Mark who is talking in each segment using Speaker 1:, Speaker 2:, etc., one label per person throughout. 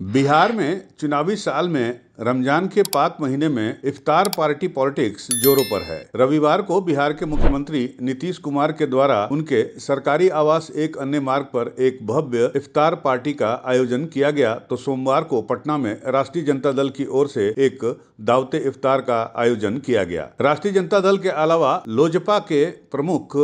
Speaker 1: बिहार में चुनावी साल में रमजान के पाक महीने में इफ्तार पार्टी पॉलिटिक्स जोरों पर है। रविवार को बिहार के मुख्यमंत्री नीतीश कुमार के द्वारा उनके सरकारी आवास एक अन्य मार्ग पर एक भव्य इफ्तार पार्टी का आयोजन किया गया, तो सोमवार को पटना में राष्ट्रीय जनता दल की ओर से एक दावते इफ्तार का आयोजन किया गया। राष्ट्रीय जनता दल के अलावा लोजपा के प्रमुख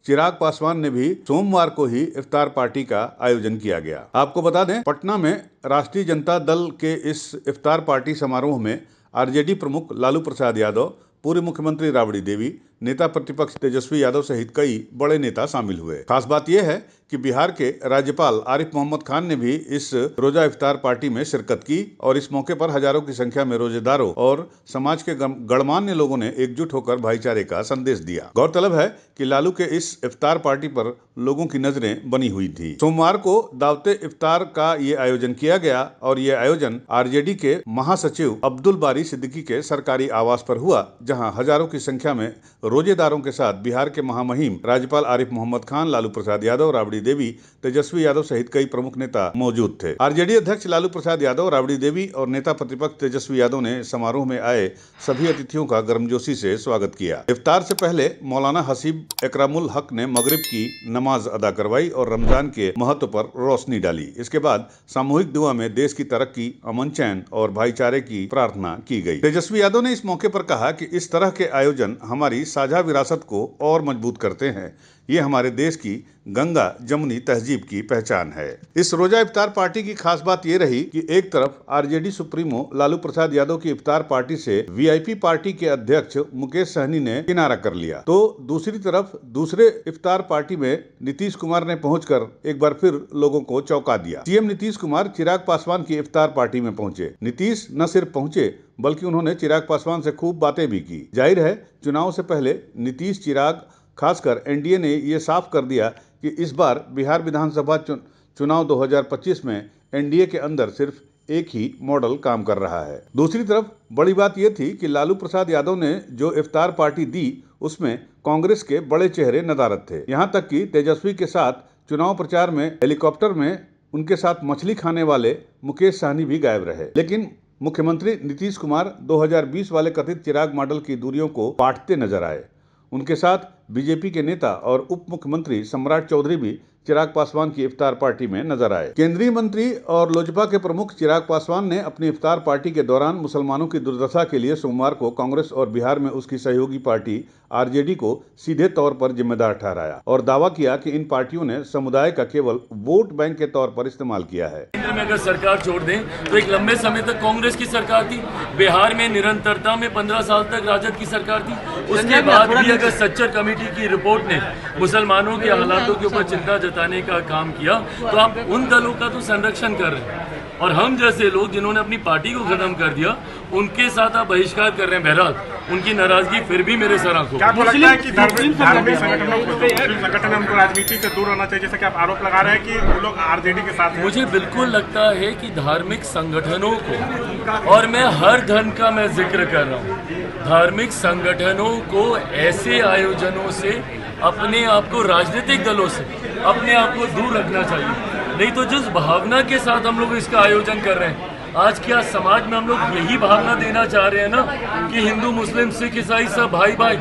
Speaker 1: चिराग पासवान ने भी सोमवार को ही इफ्तार पार्टी का आयोजन किया गया। आपको बता दें, पटना में राष्ट्रीय जनता दल के इस इफ्तार पार्टी समारोह में आरजेडी प्रमुख लालू प्रसाद यादव, पूर्व मुख्यमंत्री राबड़ी देवी, नेता प्रतिपक्ष तेजस्वी यादव सहित कई बड़े नेता शामिल हुए। खास बात यह है कि बिहार के राज्यपाल आरिफ मोहम्मद खान ने भी इस रोजा इफ्तार पार्टी में शिरकत की और इस मौके पर हजारों की संख्या में रोजेदारों और समाज के गणमान्य लोगों ने एकजुट होकर भाईचारे का संदेश दिया। गौरतलब है कि लालू के इस इफ्तार पार्टी पर लोगों की नजरें बनी हुई थी। सोमवार को दावते इफ्तार का ये आयोजन किया गया और ये आयोजन आरजेडी के महासचिव अब्दुल बारी सिद्दीकी के सरकारी आवास पर हुआ, जहां हजारों की संख्या में रोजेदारों के साथ बिहार के महामहिम राज्यपाल आरिफ मोहम्मद खान, लालू प्रसाद यादव, राबड़ी देवी, तेजस्वी यादव सहित कई प्रमुख नेता मौजूद थे। आरजेडी अध्यक्ष लालू प्रसाद यादव, राबड़ी देवी और नेता प्रतिपक्ष तेजस्वी यादव ने समारोह में आए सभी अतिथियों का गर्मजोशी से स्वागत किया। इफ्तार से पहले मौलाना हसीब इकरामुल हक ने मगरिब की नमाज अदा करवाई और रमजान के महत्व पर रोशनी डाली। इसके बाद सामूहिक दुआ में देश की तरक्की, अमन चैन और भाईचारे की प्रार्थना की गई। तेजस्वी यादव ने इस मौके पर कहा कि इस तरह के आयोजन हमारी साझा विरासत को और मजबूत करते हैं। ये हमारे देश की गंगा जमुनी तहजीब की पहचान है। इस रोजा इफ्तार पार्टी की खास बात ये रही कि एक तरफ आरजेडी सुप्रीमो लालू प्रसाद यादव की इफ्तार पार्टी से वीआईपी पार्टी के अध्यक्ष मुकेश सहनी ने किनारा कर लिया, तो दूसरी तरफ दूसरे इफ्तार पार्टी में नीतीश कुमार ने पहुंचकर एक बार फिर लोगों को चौंका दिया। सीएम नीतीश कुमार चिराग पासवान की इफ्तार पार्टी में पहुंचे। नीतीश न सिर्फ पहुंचे बल्कि उन्होंने चिराग पासवान से खूब बातें भी की। जाहिर है, चुनाव से पहले नीतीश, चिराग, खासकर एनडीए ने यह साफ कर दिया कि इस बार बिहार विधानसभा चुनाव 2025 में एनडीए के अंदर सिर्फ एक ही मॉडल काम कर रहा है। दूसरी तरफ बड़ी बात यह थी कि लालू प्रसाद यादव ने जो इफ्तार पार्टी दी उसमें कांग्रेस के बड़े चेहरे नदारद थे। यहां तक कि तेजस्वी के साथ चुनाव प्रचार में हेलीकॉप्टर में उनके साथ मछली खाने वाले मुकेश सहनी भी गायब रहे। लेकिन मुख्यमंत्री नीतीश कुमार 2020 वाले कथित चिराग मॉडल की दूरियों को पाटते नजर आए। उनके साथ बीजेपी के नेता और उप मुख्यमंत्री सम्राट चौधरी भी चिराग पासवान की इफ्तार पार्टी में नजर आए। केंद्रीय मंत्री और लोजपा के प्रमुख चिराग पासवान ने अपनी इफ्तार पार्टी के दौरान मुसलमानों की दुर्दशा के लिए सोमवार को कांग्रेस और बिहार में उसकी सहयोगी पार्टी आरजेडी को सीधे तौर पर जिम्मेदार ठहराया और दावा किया कि इन पार्टियों ने समुदाय का केवल वोट बैंक के तौर पर इस्तेमाल किया है।
Speaker 2: केंद्र में अगर सरकार छोड़ दें तो एक लंबे समय तक कांग्रेस की सरकार थी। बिहार में निरंतरता में 15 साल तक राजद की सरकार थी। उसके बाद भी अगर सच्चर कमेटी की रिपोर्ट ने मुसलमानों के हालातों के ऊपर चिंता जताने का काम किया, तो आप उन दलों का तो संरक्षण कर रहे हैं और हम जैसे लोग जिन्होंने अपनी पार्टी को खत्म कर दिया उनके साथ आप बहिष्कार कर रहे हैं। बहरहाल उनकी नाराजगी फिर भी मेरे सर आंखों।
Speaker 3: क्या आपको लगता है कि धार्मिक संगठन उनको राजनीति से दूर रहना चाहिए, जैसा कि आप आरोप लगा रहे हैं कि वो लोग आरजेडी के साथ हैं?
Speaker 2: मुझे बिल्कुल लगता है कि धार्मिक संगठनों को, और मैं हर धर्म का मैं जिक्र कर रहा हूँ, धार्मिक संगठनों को ऐसे आयोजनों से अपने आप को, राजनीतिक दलों से अपने आप को दूर रखना चाहिए। नहीं तो जिस भावना के साथ हम लोग इसका आयोजन कर रहे हैं, आज क्या समाज में हम लोग यही भावना देना चाह रहे हैं ना कि हिंदू, मुस्लिम, सिख, ईसाई सब भाई भाई,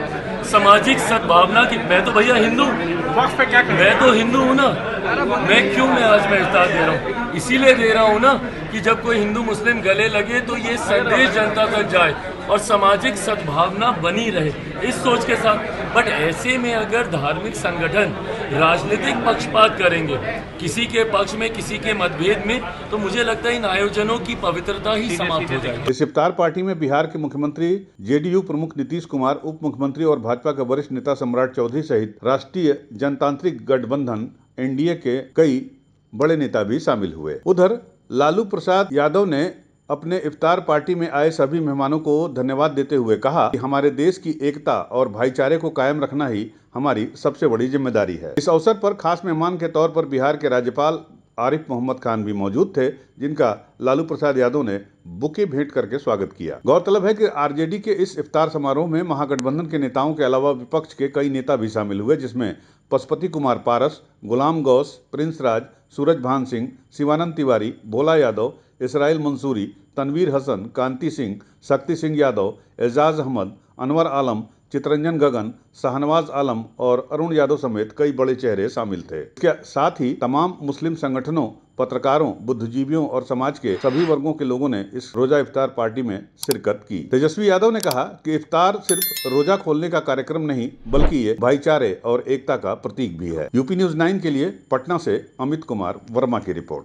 Speaker 2: सामाजिक सद्भावना की। मैं तो भैया हिंदू, मैं तो हिंदू हूँ ना, मैं आज मैं इफ्तार दे रहा हूँ, इसीलिए दे रहा हूँ ना कि जब कोई हिंदू मुस्लिम गले लगे तो ये संदेश जनता तक जाए और सामाजिक सद्भावना बनी रहे, इस सोच के साथ। बट ऐसे में अगर धार्मिक संगठन राजनीतिक पक्षपात करेंगे किसी के पक्ष में, किसी के मतभेद में, तो मुझे लगता है इन आयोजनों की पवित्रता ही समाप्त हो जाएगी।
Speaker 1: इस इफ्तार पार्टी में बिहार के मुख्यमंत्री, जेडीयू प्रमुख नीतीश कुमार, उप मुख्यमंत्री और भाजपा के वरिष्ठ नेता सम्राट चौधरी सहित राष्ट्रीय जनतांत्रिक गठबंधन एनडीए के कई बड़े नेता भी शामिल हुए। उधर लालू प्रसाद यादव ने अपने इफ्तार पार्टी में आए सभी मेहमानों को धन्यवाद देते हुए कहा कि हमारे देश की एकता और भाईचारे को कायम रखना ही हमारी सबसे बड़ी जिम्मेदारी है। इस अवसर पर खास मेहमान के तौर पर बिहार के राज्यपाल आरिफ मोहम्मद खान भी मौजूद थे, जिनका लालू प्रसाद यादव ने बुके भेंट करके स्वागत किया। गौरतलब है कि आरजेडी के इस इफ्तार समारोह में महागठबंधन के नेताओं के अलावा विपक्ष के कई नेता भी शामिल हुए, जिसमें पशुपति कुमार पारस, गुलाम गौस, प्रिंस राज, सूरज भान सिंह, शिवानंद तिवारी, भोला यादव, इसराइल मंसूरी, तनवीर हसन, कांति सिंह, शक्ति सिंह यादव, एजाज अहमद, अनवर आलम, चितरंजन गगन, शाहनवाज आलम और अरुण यादव समेत कई बड़े चेहरे शामिल थे। इसके साथ ही तमाम मुस्लिम संगठनों, पत्रकारों, बुद्धिजीवियों और समाज के सभी वर्गों के लोगों ने इस रोजा इफ्तार पार्टी में शिरकत की। तेजस्वी यादव ने कहा कि इफ्तार सिर्फ रोजा खोलने का कार्यक्रम नहीं, बल्कि ये भाईचारे और एकता का प्रतीक भी है। यूपी न्यूज़ 9 के लिए पटना से अमित कुमार वर्मा की रिपोर्ट।